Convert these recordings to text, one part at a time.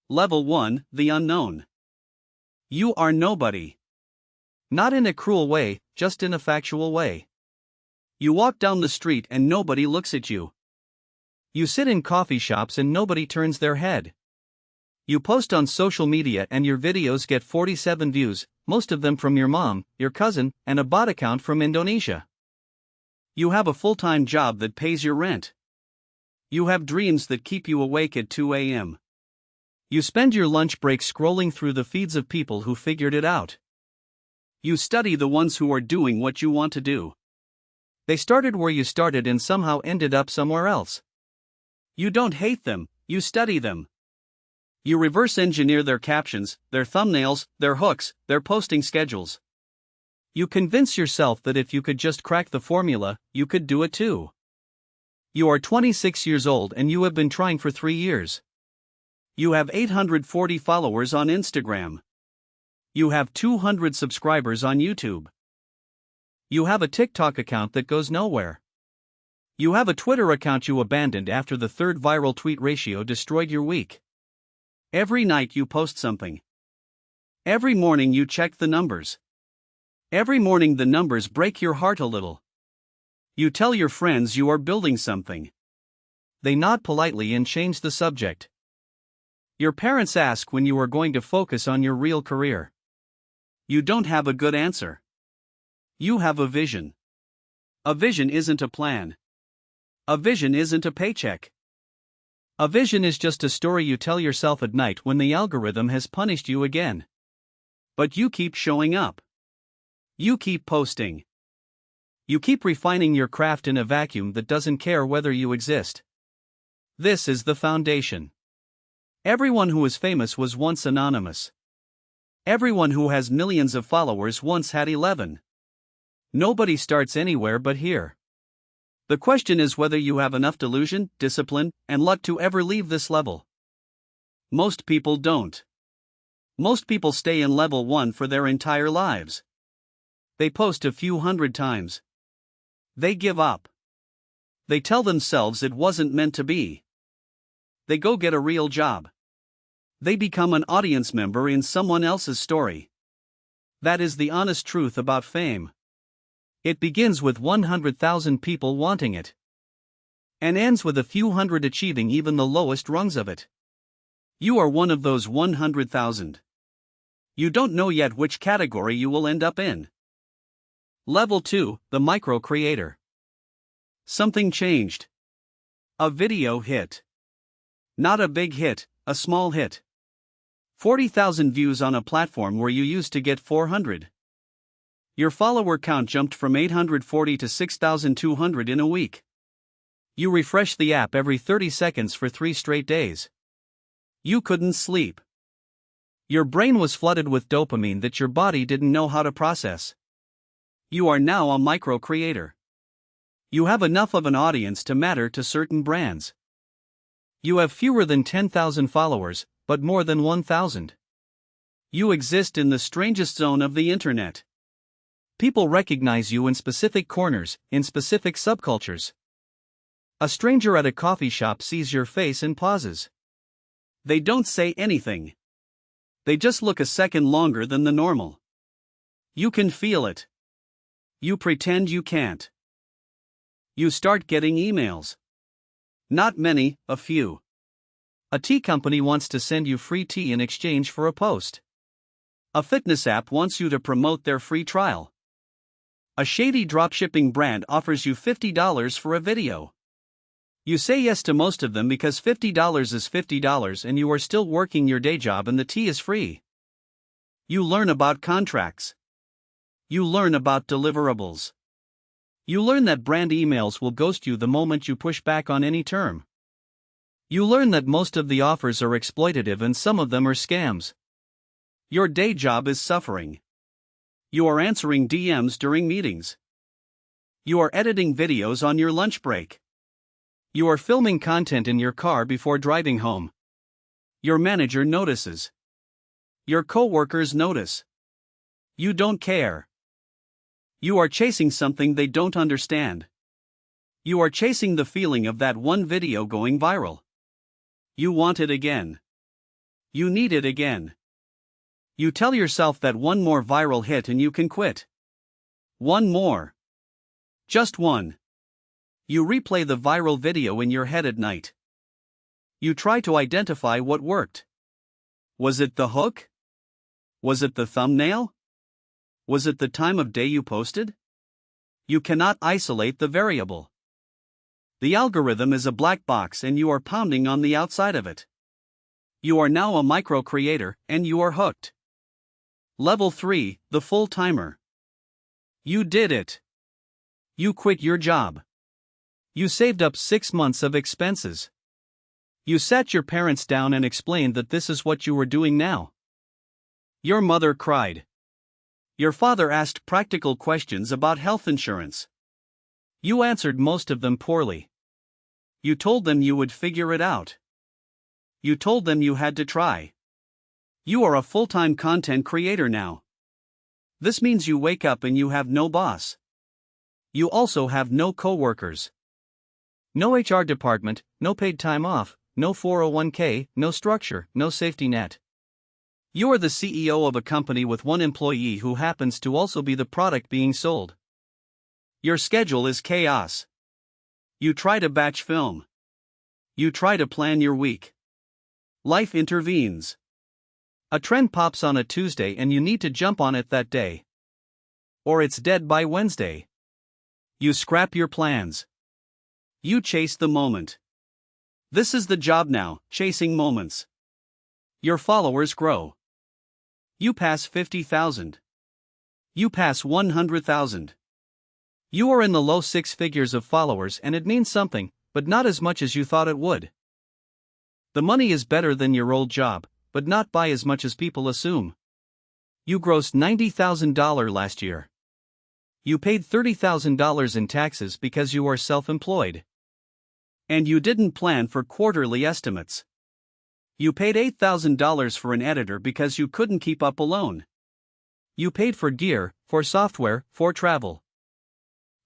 Level 1, the unknown. You are nobody. Not in a cruel way, just in a factual way. You walk down the street and nobody looks at you. You sit in coffee shops and nobody turns their head. You post on social media and your videos get 47 views, most of them from your mom, your cousin, and a bot account from Indonesia. You have a full-time job that pays your rent. You have dreams that keep you awake at 2 a.m. You spend your lunch break scrolling through the feeds of people who figured it out. You study the ones who are doing what you want to do. They started where you started and somehow ended up somewhere else. You don't hate them, you study them. You reverse engineer their captions, their thumbnails, their hooks, their posting schedules. You convince yourself that if you could just crack the formula, you could do it too. You are 26 years old and you have been trying for 3 years. You have 840 followers on Instagram. You have 200 subscribers on YouTube. You have a TikTok account that goes nowhere. You have a Twitter account you abandoned after the third viral tweet ratio destroyed your week. Every night you post something. Every morning you check the numbers. Every morning the numbers break your heart a little. You tell your friends you are building something. They nod politely and change the subject. Your parents ask when you are going to focus on your real career. You don't have a good answer. You have a vision. A vision isn't a plan. A vision isn't a paycheck. A vision is just a story you tell yourself at night when the algorithm has punished you again. But you keep showing up. You keep posting. You keep refining your craft in a vacuum that doesn't care whether you exist. This is the foundation. Everyone who is famous was once anonymous. Everyone who has millions of followers once had 11. Nobody starts anywhere but here. The question is whether you have enough delusion, discipline, and luck to ever leave this level. Most people don't. Most people stay in level 1 for their entire lives. They post a few hundred times. They give up. They tell themselves it wasn't meant to be. They go get a real job. They become an audience member in someone else's story. That is the honest truth about fame. It begins with 100,000 people wanting it. And ends with a few hundred achieving even the lowest rungs of it. You are one of those 100,000. You don't know yet which category you will end up in. Level 2, the micro creator. Something changed. A video hit. Not a big hit, a small hit. 40,000 views on a platform where you used to get 400. Your follower count jumped from 840 to 6,200 in a week. You refreshed the app every 30 seconds for 3 straight days. You couldn't sleep. Your brain was flooded with dopamine that your body didn't know how to process. You are now a micro creator. You have enough of an audience to matter to certain brands. You have fewer than 10,000 followers, but more than 1,000. You exist in the strangest zone of the internet. People recognize you in specific corners, in specific subcultures. A stranger at a coffee shop sees your face and pauses. They don't say anything. They just look a second longer than the normal. You can feel it. You pretend you can't. You start getting emails. Not many, a few. A tea company wants to send you free tea in exchange for a post. A fitness app wants you to promote their free trial. A shady dropshipping brand offers you $50 for a video. You say yes to most of them because $50 is $50 and you are still working your day job and the tea is free. You learn about contracts. You learn about deliverables. You learn that brand emails will ghost you the moment you push back on any term. You learn that most of the offers are exploitative and some of them are scams. Your day job is suffering. You are answering DMs during meetings. You are editing videos on your lunch break. You are filming content in your car before driving home. Your manager notices. Your coworkers notice. You don't care. You are chasing something they don't understand. You are chasing the feeling of that one video going viral. You want it again. You need it again. You tell yourself that one more viral hit and you can quit. One more. Just one. You replay the viral video in your head at night. You try to identify what worked. Was it the hook? Was it the thumbnail? Was it the time of day you posted? You cannot isolate the variable. The algorithm is a black box and you are pounding on the outside of it. You are now a micro creator and you are hooked. Level 3, the full timer. You did it. You quit your job. You saved up 6 months of expenses. You sat your parents down and explained that this is what you were doing now. Your mother cried. Your father asked practical questions about health insurance. You answered most of them poorly. You told them you would figure it out. You told them you had to try. You are a full-time content creator now. This means you wake up and you have no boss. You also have no coworkers. No HR department, no paid time off, no 401k, no structure, no safety net. You are the CEO of a company with one employee who happens to also be the product being sold. Your schedule is chaos. You try to batch film. You try to plan your week. Life intervenes. A trend pops on a Tuesday and you need to jump on it that day. Or it's dead by Wednesday. You scrap your plans. You chase the moment. This is the job now, chasing moments. Your followers grow. You pass 50,000. You pass 100,000. You are in the low 6 figures of followers and it means something, but not as much as you thought it would. The money is better than your old job, but not by as much as people assume. You grossed $90,000 last year. You paid $30,000 in taxes because you are self-employed. And you didn't plan for quarterly estimates. You paid $8,000 for an editor because you couldn't keep up alone. You paid for gear, for software, for travel.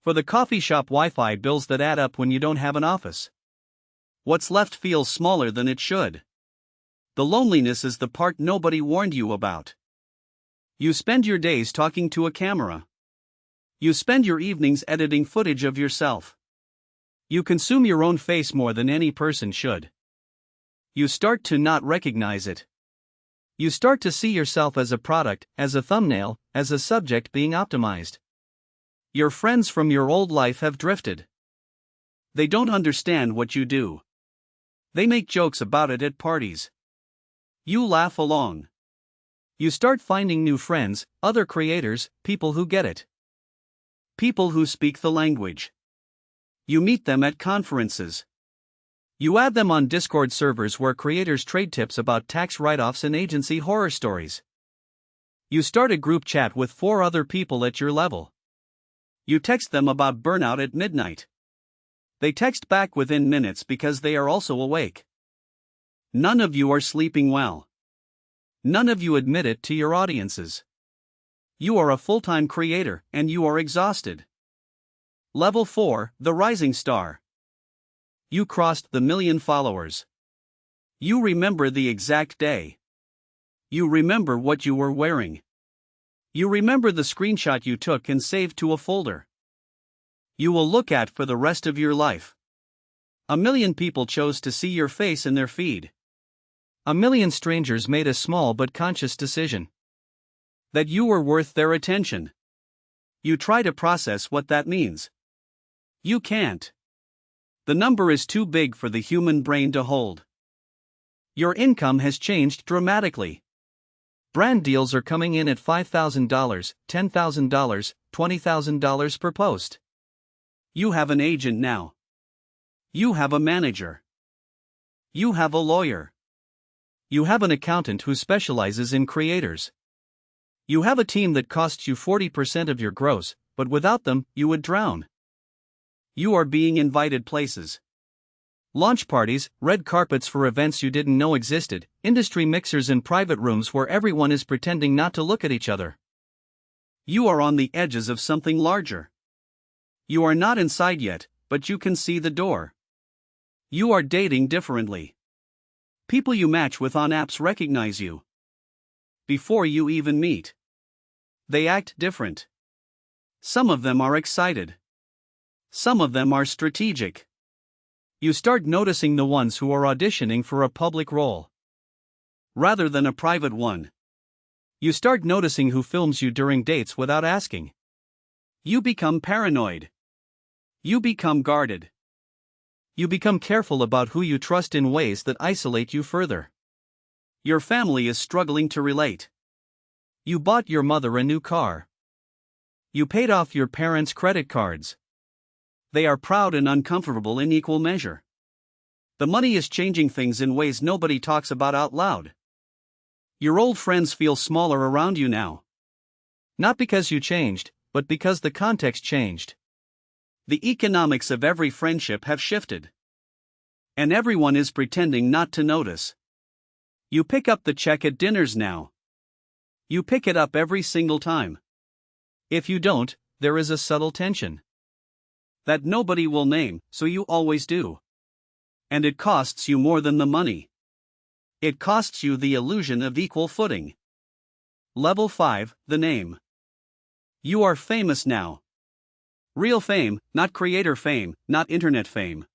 For the coffee shop Wi-Fi bills that add up when you don't have an office. What's left feels smaller than it should. The loneliness is the part nobody warned you about. You spend your days talking to a camera. You spend your evenings editing footage of yourself. You consume your own face more than any person should. You start to not recognize it. You start to see yourself as a product, as a thumbnail, as a subject being optimized. Your friends from your old life have drifted. They don't understand what you do. They make jokes about it at parties. You laugh along. You start finding new friends, other creators, people who get it. People who speak the language. You meet them at conferences. You add them on Discord servers where creators trade tips about tax write-offs and agency horror stories. You start a group chat with 4 other people at your level. You text them about burnout at midnight. They text back within minutes because they are also awake. None of you are sleeping well. None of you admit it to your audiences. You are a full-time creator and you are exhausted. Level 4, the rising star. You crossed the 1 million followers. You remember the exact day. You remember what you were wearing. You remember the screenshot you took and saved to a folder. You will look at for the rest of your life. 1 million people chose to see your face in their feed. 1 million strangers made a small but conscious decision. That you were worth their attention. You try to process what that means. You can't. The number is too big for the human brain to hold. Your income has changed dramatically. Brand deals are coming in at $5,000, $10,000, $20,000 per post. You have an agent now. You have a manager. You have a lawyer. You have an accountant who specializes in creators. You have a team that costs you 40% of your gross, but without them, you would drown. You are being invited places. Launch parties, red carpets for events you didn't know existed, industry mixers in private rooms where everyone is pretending not to look at each other. You are on the edges of something larger. You are not inside yet, but you can see the door. You are dating differently. People you match with on apps recognize you before you even meet. They act different. Some of them are excited. Some of them are strategic. You start noticing the ones who are auditioning for a public role rather than a private one. You start noticing who films you during dates without asking. You become paranoid. You become guarded. You become careful about who you trust in ways that isolate you further. Your family is struggling to relate. You bought your mother a new car. You paid off your parents' credit cards. They are proud and uncomfortable in equal measure. The money is changing things in ways nobody talks about out loud. Your old friends feel smaller around you now. Not because you changed, but because the context changed. The economics of every friendship have shifted. And everyone is pretending not to notice. You pick up the check at dinners now. You pick it up every single time. If you don't, there is a subtle tension that nobody will name, so you always do. And it costs you more than the money. It costs you the illusion of equal footing. Level 5, the name. You are famous now. Real fame, not creator fame, not internet fame.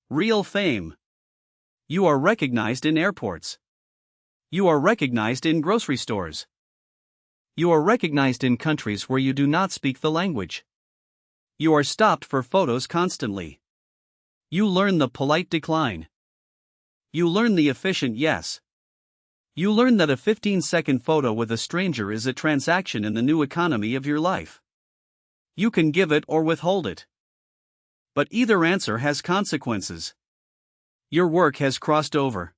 Real fame. You are recognized in airports. You are recognized in grocery stores. You are recognized in countries where you do not speak the language. You are stopped for photos constantly. You learn the polite decline. You learn the efficient yes. You learn that a 15-second photo with a stranger is a transaction in the new economy of your life. You can give it or withhold it. But either answer has consequences. Your work has crossed over.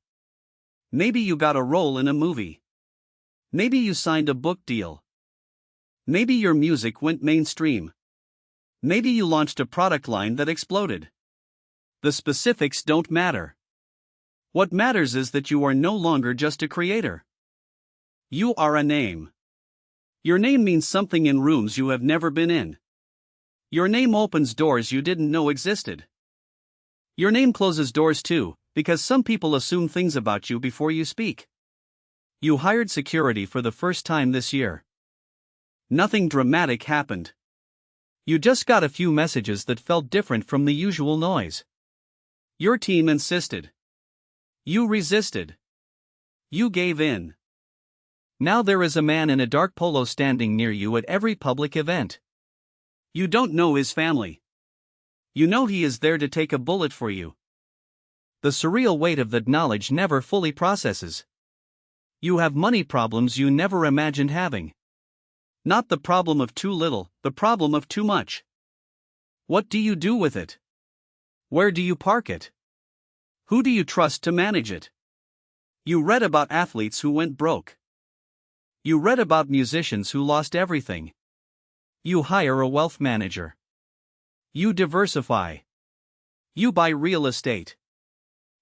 Maybe you got a role in a movie. Maybe you signed a book deal. Maybe your music went mainstream. Maybe you launched a product line that exploded. The specifics don't matter. What matters is that you are no longer just a creator. You are a name. Your name means something in rooms you have never been in. Your name opens doors you didn't know existed. Your name closes doors too, because some people assume things about you before you speak. You hired security for the first time this year. Nothing dramatic happened. You just got a few messages that felt different from the usual noise. Your team insisted. You resisted. You gave in. Now there is a man in a dark polo standing near you at every public event. You don't know his family. You know he is there to take a bullet for you. The surreal weight of that knowledge never fully processes. You have money problems you never imagined having. Not the problem of too little, the problem of too much. What do you do with it? Where do you park it? Who do you trust to manage it? You read about athletes who went broke. You read about musicians who lost everything. You hire a wealth manager. You diversify. You buy real estate.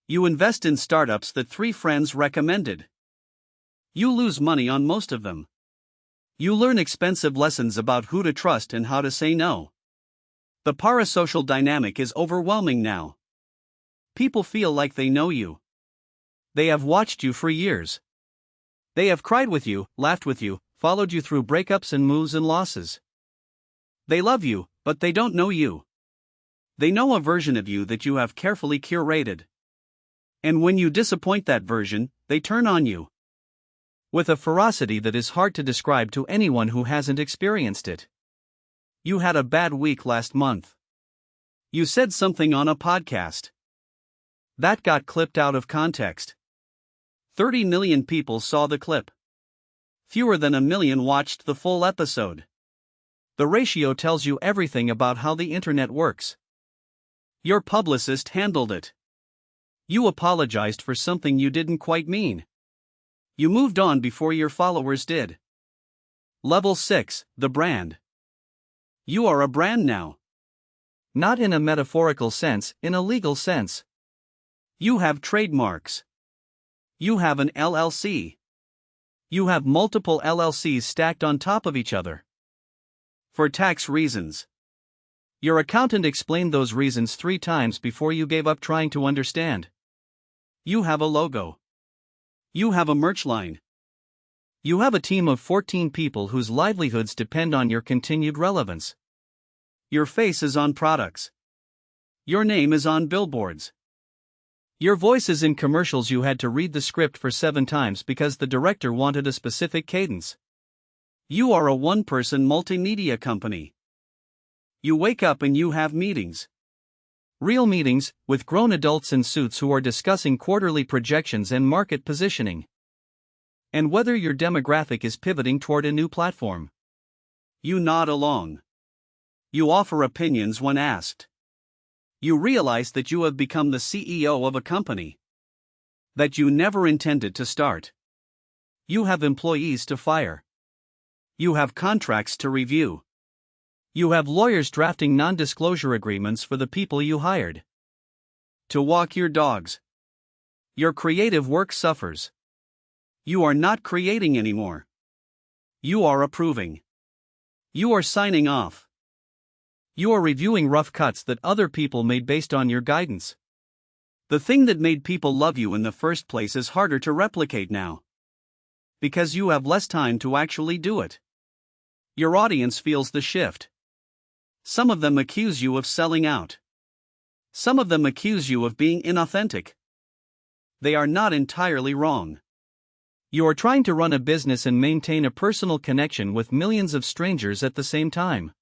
You invest in startups that 3 friends recommended. You lose money on most of them. You learn expensive lessons about who to trust and how to say no. The parasocial dynamic is overwhelming now. People feel like they know you. They have watched you for years. They have cried with you, laughed with you, followed you through breakups and moves and losses. They love you, but they don't know you. They know a version of you that you have carefully curated. And when you disappoint that version, they turn on you with a ferocity that is hard to describe to anyone who hasn't experienced it. You had a bad week last month. You said something on a podcast. That got clipped out of context. 30 million people saw the clip. Fewer than 1 million watched the full episode. The ratio tells you everything about how the internet works. Your publicist handled it. You apologized for something you didn't quite mean. You moved on before your followers did. Level 6, the brand. You are a brand now. Not in a metaphorical sense, in a legal sense. You have trademarks. You have an LLC. You have multiple LLCs stacked on top of each other. For tax reasons. Your accountant explained those reasons 3 times before you gave up trying to understand. You have a logo. You have a merch line. You have a team of 14 people whose livelihoods depend on your continued relevance. Your face is on products. Your name is on billboards. Your voice is in commercials you had to read the script for 7 times because the director wanted a specific cadence. You are a one-person multimedia company. You wake up and you have meetings. Real meetings, with grown adults in suits who are discussing quarterly projections and market positioning. And whether your demographic is pivoting toward a new platform. You nod along. You offer opinions when asked. You realize that you have become the CEO of a company that you never intended to start. You have employees to fire. You have contracts to review. You have lawyers drafting non-disclosure agreements for the people you hired to walk your dogs. Your creative work suffers. You are not creating anymore. You are approving. You are signing off. You are reviewing rough cuts that other people made based on your guidance. The thing that made people love you in the first place is harder to replicate now. Because you have less time to actually do it. Your audience feels the shift. Some of them accuse you of selling out. Some of them accuse you of being inauthentic. They are not entirely wrong. You are trying to run a business and maintain a personal connection with millions of strangers at the same time.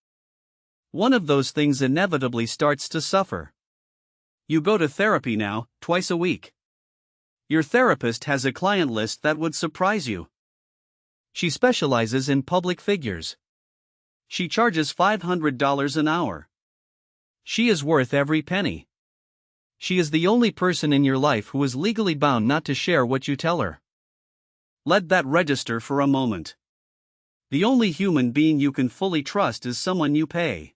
One of those things inevitably starts to suffer. You go to therapy now, twice a week. Your therapist has a client list that would surprise you. She specializes in public figures. She charges $500 an hour. She is worth every penny. She is the only person in your life who is legally bound not to share what you tell her. Let that register for a moment. The only human being you can fully trust is someone you pay.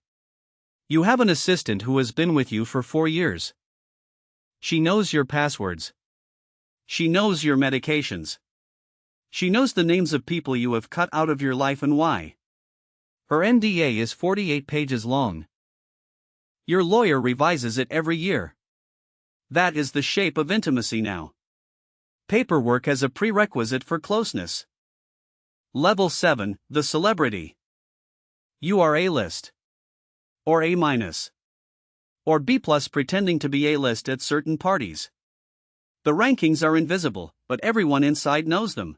You have an assistant who has been with you for 4 years. She knows your passwords. She knows your medications. She knows the names of people you have cut out of your life and why. Her NDA is 48 pages long. Your lawyer revises it every year. That is the shape of intimacy now. Paperwork as a prerequisite for closeness. Level 7, the celebrity. You are A-list. Or A-, or B+ pretending to be A-list at certain parties. The rankings are invisible, but everyone inside knows them.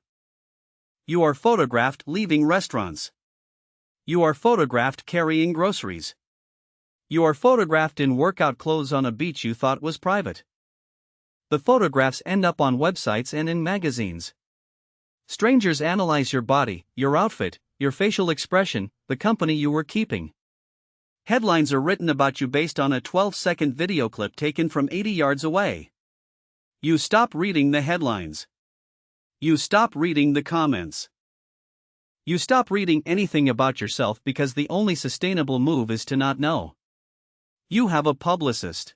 You are photographed leaving restaurants. You are photographed carrying groceries. You are photographed in workout clothes on a beach you thought was private. The photographs end up on websites and in magazines. Strangers analyze your body, your outfit, your facial expression, the company you were keeping. Headlines are written about you based on a 12-second video clip taken from 80 yards away. You stop reading the headlines. You stop reading the comments. You stop reading anything about yourself because the only sustainable move is to not know. You have a publicist.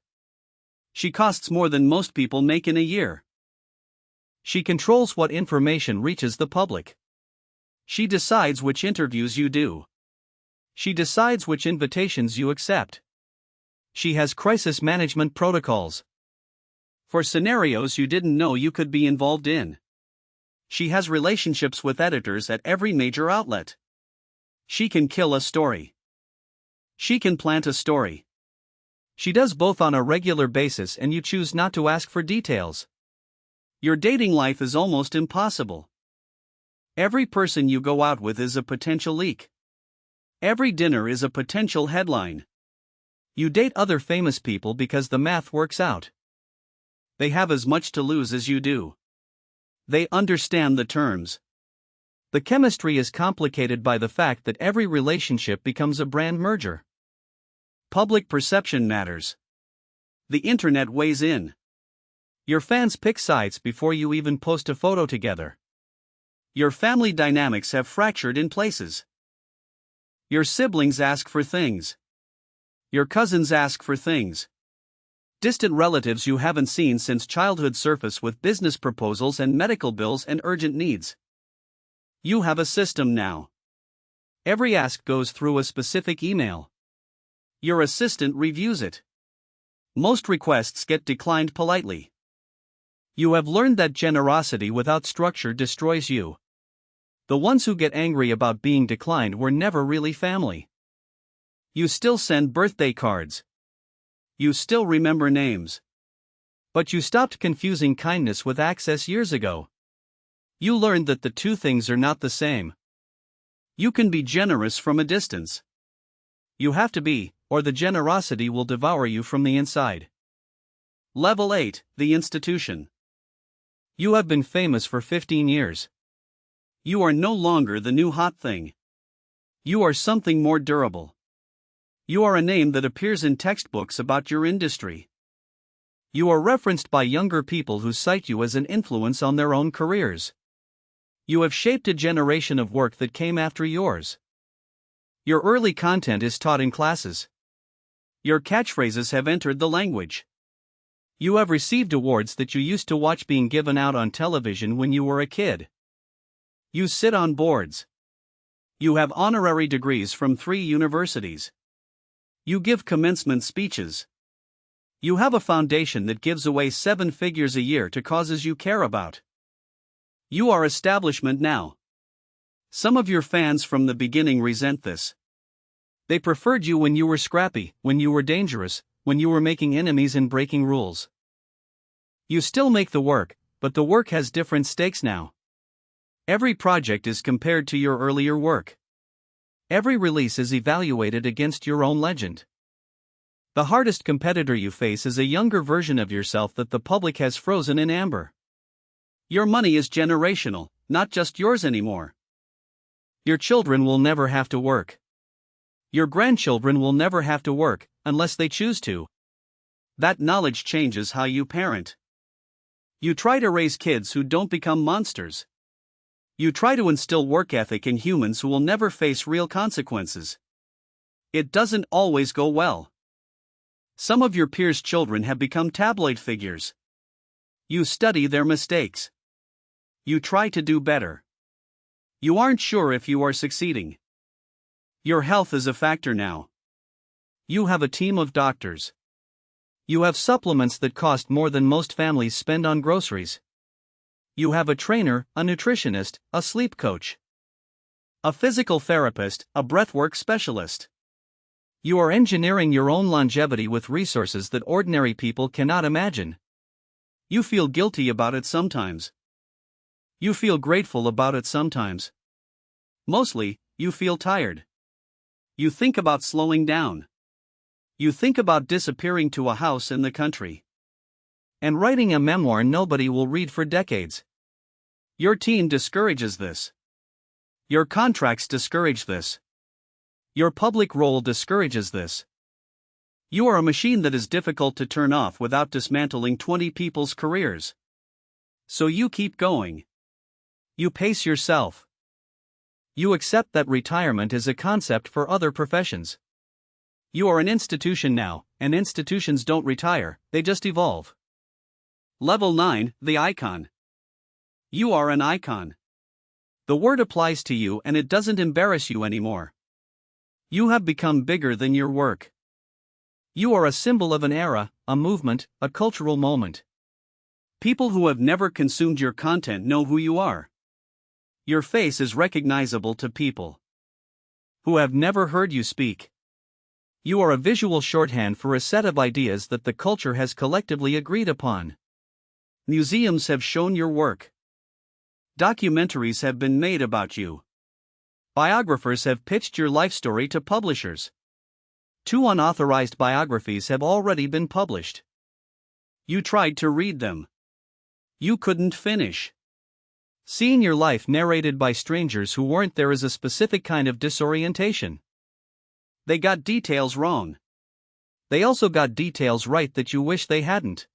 She costs more than most people make in a year. She controls what information reaches the public. She decides which interviews you do. She decides which invitations you accept. She has crisis management protocols for scenarios you didn't know you could be involved in. She has relationships with editors at every major outlet. She can kill a story. She can plant a story. She does both on a regular basis and you choose not to ask for details. Your dating life is almost impossible. Every person you go out with is a potential leak. Every dinner is a potential headline. You date other famous people because the math works out. They have as much to lose as you do. They understand the terms. The chemistry is complicated by the fact that every relationship becomes a brand merger. Public perception matters. The internet weighs in. Your fans pick sides before you even post a photo together. Your family dynamics have fractured in places. Your siblings ask for things. Your cousins ask for things. Distant relatives you haven't seen since childhood surface with business proposals and medical bills and urgent needs. You have a system now. Every ask goes through a specific email. Your assistant reviews it. Most requests get declined politely. You have learned that generosity without structure destroys you. The ones who get angry about being declined were never really family. You still send birthday cards. You still remember names. But you stopped confusing kindness with access years ago. You learned that the two things are not the same. You can be generous from a distance. You have to be, or the generosity will devour you from the inside. Level 8, the institution. You have been famous for 15 years. You are no longer the new hot thing. You are something more durable. You are a name that appears in textbooks about your industry. You are referenced by younger people who cite you as an influence on their own careers. You have shaped a generation of work that came after yours. Your early content is taught in classes. Your catchphrases have entered the language. You have received awards that you used to watch being given out on television when you were a kid. You sit on boards. You have honorary degrees from 3 universities. You give commencement speeches. You have a foundation that gives away 7 figures a year to causes you care about. You are establishment now. Some of your fans from the beginning resent this. They preferred you when you were scrappy, when you were dangerous, when you were making enemies and breaking rules. You still make the work, but the work has different stakes now. Every project is compared to your earlier work. Every release is evaluated against your own legend. The hardest competitor you face is a younger version of yourself that the public has frozen in amber. Your money is generational, not just yours anymore. Your children will never have to work. Your grandchildren will never have to work, unless they choose to. That knowledge changes how you parent. You try to raise kids who don't become monsters. You try to instill work ethic in humans who will never face real consequences. It doesn't always go well. Some of your peers' children have become tabloid figures. You study their mistakes. You try to do better. You aren't sure if you are succeeding. Your health is a factor now. You have a team of doctors. You have supplements that cost more than most families spend on groceries. You have a trainer, a nutritionist, a sleep coach, a physical therapist, a breathwork specialist. You are engineering your own longevity with resources that ordinary people cannot imagine. You feel guilty about it sometimes. You feel grateful about it sometimes. Mostly, you feel tired. You think about slowing down. You think about disappearing to a house in the country and writing a memoir nobody will read for decades. Your team discourages this. Your contracts discourage this. Your public role discourages this. You are a machine that is difficult to turn off without dismantling 20 people's careers. So you keep going. You pace yourself. You accept that retirement is a concept for other professions. You are an institution now, and institutions don't retire, they just evolve. Level 9, the icon. You are an icon. The word applies to you and it doesn't embarrass you anymore. You have become bigger than your work. You are a symbol of an era, a movement, a cultural moment. People who have never consumed your content know who you are. Your face is recognizable to people who have never heard you speak. You are a visual shorthand for a set of ideas that the culture has collectively agreed upon. Museums have shown your work. Documentaries have been made about you. Biographers have pitched your life story to publishers. 2 unauthorized biographies have already been published. You tried to read them. You couldn't finish. Seeing your life narrated by strangers who weren't there is a specific kind of disorientation. They got details wrong. They also got details right that you wish they hadn't.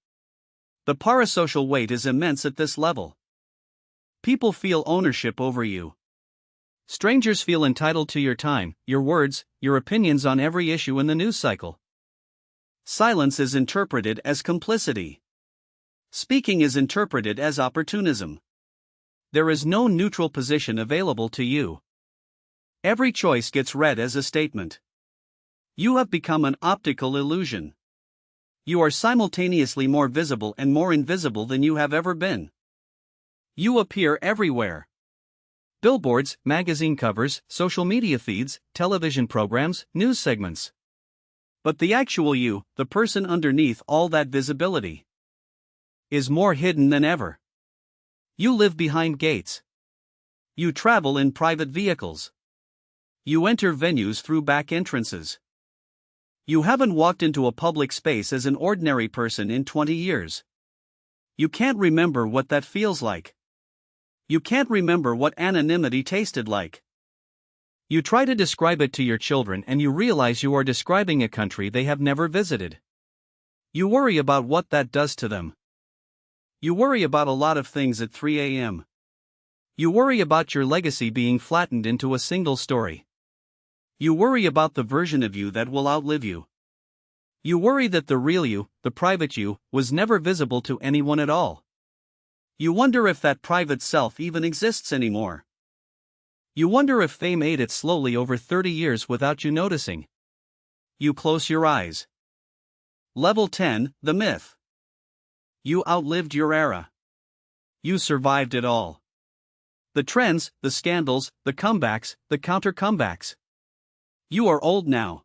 The parasocial weight is immense at this level. People feel ownership over you. Strangers feel entitled to your time, your words, your opinions on every issue in the news cycle. Silence is interpreted as complicity. Speaking is interpreted as opportunism. There is no neutral position available to you. Every choice gets read as a statement. You have become an optical illusion. You are simultaneously more visible and more invisible than you have ever been. You appear everywhere. Billboards, magazine covers, social media feeds, television programs, news segments. But the actual you, the person underneath all that visibility, is more hidden than ever. You live behind gates. You travel in private vehicles. You enter venues through back entrances. You haven't walked into a public space as an ordinary person in 20 years. You can't remember what that feels like. You can't remember what anonymity tasted like. You try to describe it to your children and you realize you are describing a country they have never visited. You worry about what that does to them. You worry about a lot of things at 3 a.m. You worry about your legacy being flattened into a single story. You worry about the version of you that will outlive you. You worry that the real you, the private you, was never visible to anyone at all. You wonder if that private self even exists anymore. You wonder if fame ate it slowly over 30 years without you noticing. You close your eyes. Level 10, the myth. You outlived your era. You survived it all. The trends, the scandals, the comebacks, the counter-comebacks. You are old now.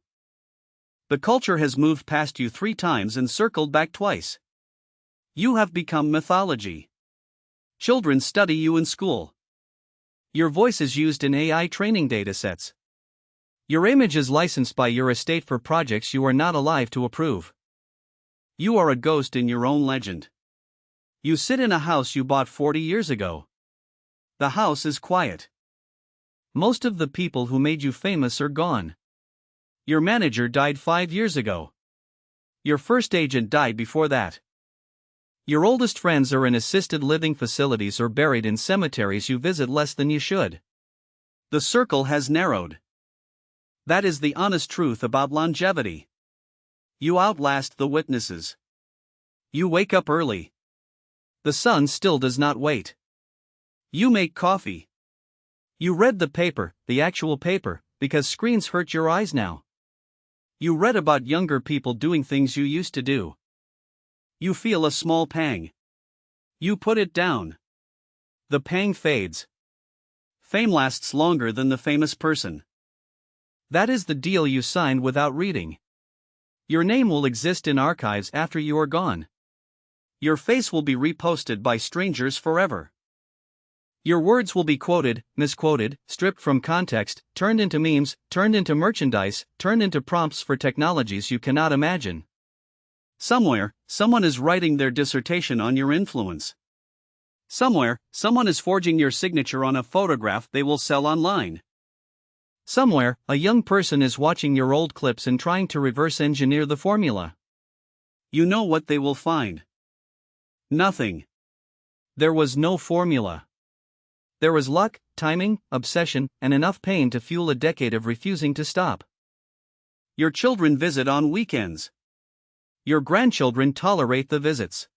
The culture has moved past you 3 times and circled back twice. You have become mythology. Children study you in school. Your voice is used in AI training datasets. Your image is licensed by your estate for projects you are not alive to approve. You are a ghost in your own legend. You sit in a house you bought 40 years ago. The house is quiet. Most of the people who made you famous are gone. Your manager died 5 years ago. Your first agent died before that. Your oldest friends are in assisted living facilities or buried in cemeteries you visit less than you should. The circle has narrowed. That is the honest truth about longevity. You outlast the witnesses. You wake up early. The sun still does not wait. You make coffee. You read the paper, the actual paper, because screens hurt your eyes now. You read about younger people doing things you used to do. You feel a small pang. You put it down. The pang fades. Fame lasts longer than the famous person. That is the deal you signed without reading. Your name will exist in archives after you are gone. Your face will be reposted by strangers forever. Your words will be quoted, misquoted, stripped from context, turned into memes, turned into merchandise, turned into prompts for technologies you cannot imagine. Somewhere, someone is writing their dissertation on your influence. Somewhere, someone is forging your signature on a photograph they will sell online. Somewhere, a young person is watching your old clips and trying to reverse engineer the formula. You know what they will find. Nothing. There was no formula. There was luck, timing, obsession, and enough pain to fuel a decade of refusing to stop. Your children visit on weekends. Your grandchildren tolerate the visits.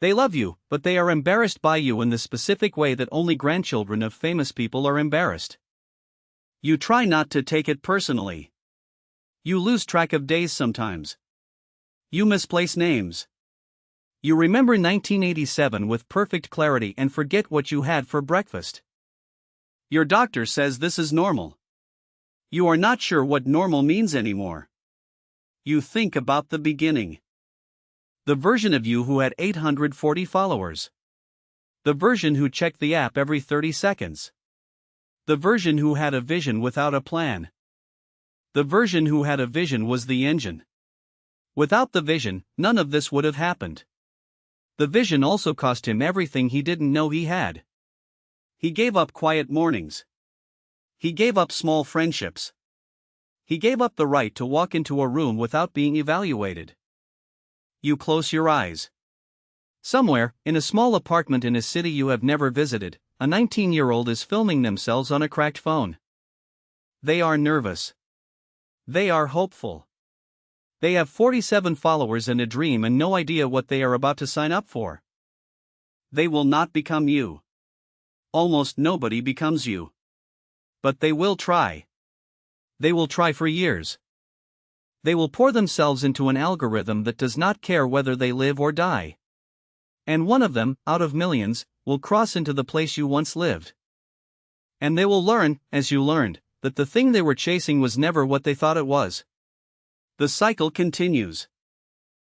They love you, but they are embarrassed by you in the specific way that only grandchildren of famous people are embarrassed. You try not to take it personally. You lose track of days sometimes. You misplace names. You remember 1987 with perfect clarity and forget what you had for breakfast. Your doctor says this is normal. You are not sure what normal means anymore. You think about the beginning. The version of you who had 840 followers. The version who checked the app every 30 seconds. The version who had a vision without a plan. The version who had a vision was the engine. Without the vision, none of this would have happened. The vision also cost him everything he didn't know he had. He gave up quiet mornings. He gave up small friendships. He gave up the right to walk into a room without being evaluated. You close your eyes. Somewhere, in a small apartment in a city you have never visited, a 19-year-old is filming themselves on a cracked phone. They are nervous. They are hopeful. They have 47 followers and a dream and no idea what they are about to sign up for. They will not become you. Almost nobody becomes you. But they will try. They will try for years. They will pour themselves into an algorithm that does not care whether they live or die. And one of them, out of millions, will cross into the place you once lived. And they will learn, as you learned, that the thing they were chasing was never what they thought it was. The cycle continues.